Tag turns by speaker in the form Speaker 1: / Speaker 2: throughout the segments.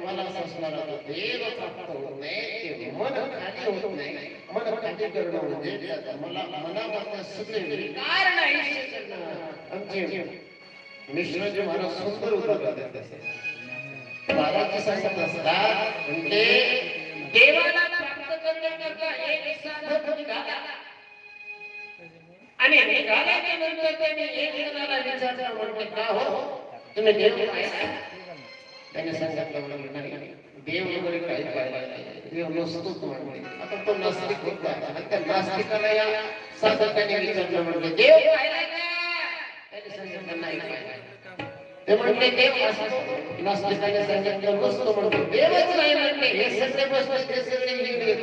Speaker 1: देवाला असणारा देव प्राप्त होत नाही, ते मन खाली होत नाही. मन खाली करणं म्हणजे मला मनामधलं सगळे विकार नाही करणं. आमचे मिश्रजी मला सुंदर उदाहरण देतात. बाबाजी सांगत असतात म्हणजे देवाला प्राप्त करण्याकरता एक साधक निघाला आणि निघाल्याच्या नंतर त्याने एक जणाला विचारलं, म्हणते का हो तुम्ही देव पाहिला? त्याने सांगितलं नाही, देव वगैरे काही पाहिला नाही, देव नसतोच म्हणते. आता तो नास्तिक होता आणि त्या नास्तिकाला या साधकाने विचारलं, म्हणते देव पाहिला का? त्याने सांगितलं नाही पाहिला. ते म्हणते देव असतो. नास्तिकाने सांगितलं नसतो. म्हणतो देवच नाही म्हणते. हे सगळे बसले ते सगळे निघले.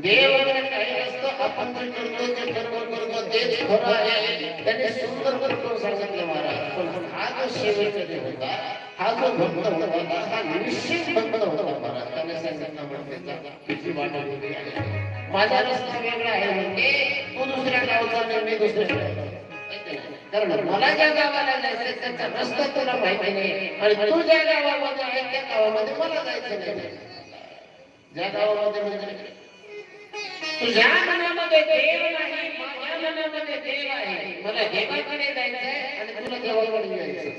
Speaker 1: देव वगैरे काही नसतं, आपण जे करतो ते कर्म करतो तेच खरं आहे. त्याने सुंदर करून सांगितलं महाराज. पण हा जो शेवटचा देव होता, हा जो भक्त होता, हा निश्चित भक्त होता महाराज. त्याने सांगितलं म्हणते किती वाटली आहे, माझा रस्ता वेगळा आहे म्हणते, तू दुसऱ्या गावचा नाही, मी दुसऱ्या गावचा. कारण मला ज्या गावाला जायचं त्याचा रस्ता तुला माहिती नाही आणि तू ज्या गावामध्ये आहे त्या गावामध्ये मला जायचं नाही. ज्या गावामध्ये म्हणजे तुझ्या मनामध्ये देव नाही, माझ्या मनामध्ये देव आहे. मला देवाकडे जायचंय आणि तुला देवाकडे जायचं.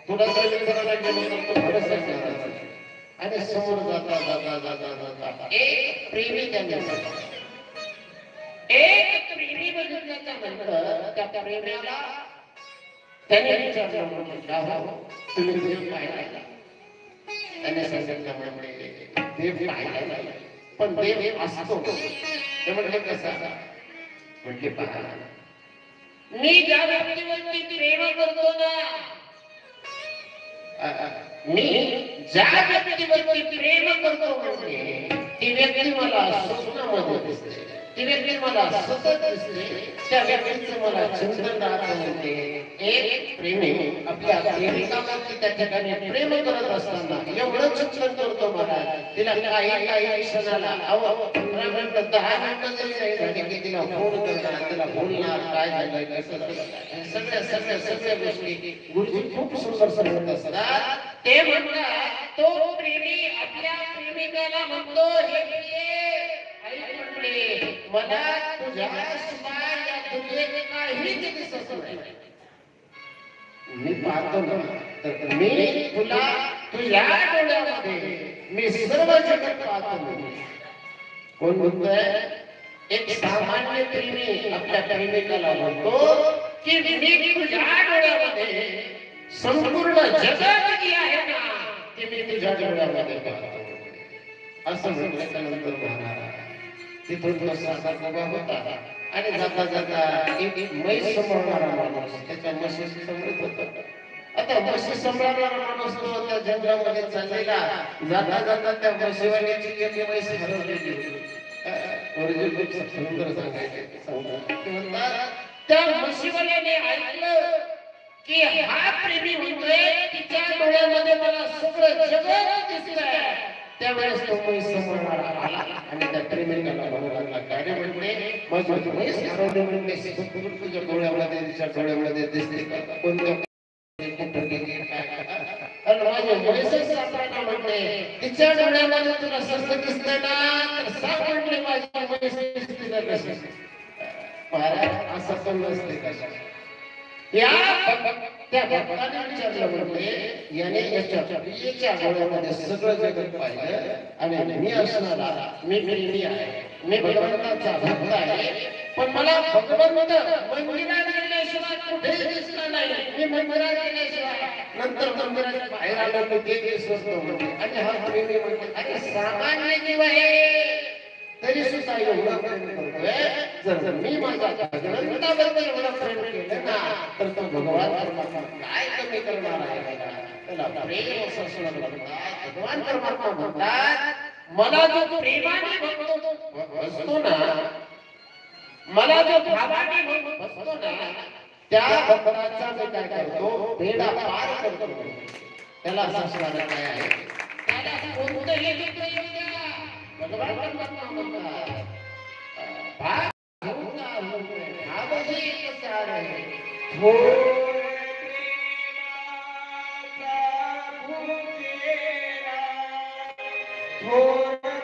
Speaker 1: तुला करायला गेलो तर खरं सांगणार. आणि समोर जाता जाता जाता जाता एक प्रेमी त्यांनी एक प्रेमी बघितल्याच्या नंतर त्या प्रेमीला त्याने विचारलं, म्हणजे तुम्ही देव पाहिला? त्याने सांगितलं म्हणजे देव पाहिला नाही, पण देव असतो. ते म्हटले कसा? म्हटले पहा, मी ज्या व्यक्तीवरती प्रेम करतो ना, मी ज्या व्यक्तीवरती प्रेम करतो म्हणजे ती व्यक्ती मला स्वप्नामध्ये दिसते, ती व्यक्ती मला सतत दिसते, त्या व्यक्तीचं मला चिंतन राहत म्हणते. एक प्रेमी आपल्या प्रेमिकावरती त्या ठिकाणी प्रेम करत असताना एवढं चिंतन करतो मला, तिला काही क्षणाला 15 मिनिटं 10 मिनिटं जरी झाली की तिला फोन करणार, तिला बोलणार, काय झालं कसं सगळ्या गोष्टी गुरुजी खूप सुंदर सांगत असतात. ते म्हणतात तो प्रेमी आपल्या प्रेमिकाला म्हणतो, हे मला तुझ्याशिवाय या दुनियेत काहीच दिसत नाही. मी पाहतो ना तर मी तुला तुझ्या डोळ्यामध्ये मी सर्व जगत पाहतो. कोण म्हणतोय? एक सामान्य प्रेमी आपल्या प्रेमिकाला म्हणतो की मी तुझ्या डोळ्यामध्ये संपूर्ण जगत जी आहे ना ती मी तुझ्या डोळ्यामध्ये पाहतो. असं म्हटल्यानंतर महाराज तिथून तो साधा बाबा होता आणि जाता जाता एक म्हैस सांभाळणारा माणूस त्याच्या म्हशी सांभाळत होता. आता म्हशी सांभाळणारा माणूस तो त्या जंगलामध्ये चाललेला, जाता जाता त्या म्हशीवाल्याची गेली म्हैस हरवलेली होती. खूप सुंदर सांगतात. त्या म्हशीवाल्याने ऐकलं की हा प्रेमी म्हणतोय तिच्या डोळ्यामध्ये मला सगळं जगत दिसतंय. त्यावेळेस तो म्हैस सांभाळणारा आला आणि त्या प्रेमिकाला म्हणू लागला, काय रे म्हणते, माझी म्हैस हरवली म्हणते, तुझ्या डोळ्यामध्ये तिच्या डोळ्यामध्ये दिसते का? कोणत्या माझ्या म्हैसच सापडला म्हणते, तिच्या डोळ्यामध्ये तुला सस्तं दिसतंय ना, तर सांग म्हणले माझी म्हैस दिसते का कशी? महाराज असं पण नसते कशा. त्या भक्ताने विचारलं म्हणते, याने याच्या डोळ्यामध्ये सगळं जगत पाहिलं आणि मी असणारा मी प्रेमी आहे, मी भगवंताचा भक्त आहे, पण मला भगवंत मंदिरात गेल्याशिवाय कुठेही दिसला नाही. मी मंदिरात गेल्याशिवाय नंतर मंदिराच्या बाहेर आलो की ते दिसत नव्हते. आणि हा प्रेमी म्हणते, अरे सामान्य जीव आहे तरी सुद्धा एवढा प्रेम करतोय. जर मी माझ्या भगवंताबद्दल एवढा प्रेम केलं ना तर तो भगवान परमात्मा काय कमी करणार आहे? त्याला प्रेम असं म्हणतात. भगवान परमात्मा म्हणतात, मला जो प्रेमाने बसतो ना, मला जो भावाने बसतो ना, त्या भक्ताचा मी काय करतो, बेडा पार करतो. त्याला असं काय आहे, त्याला कोणतंही भगवान परमात्मा म्हणतात, भाग भावही कसा आहे थोर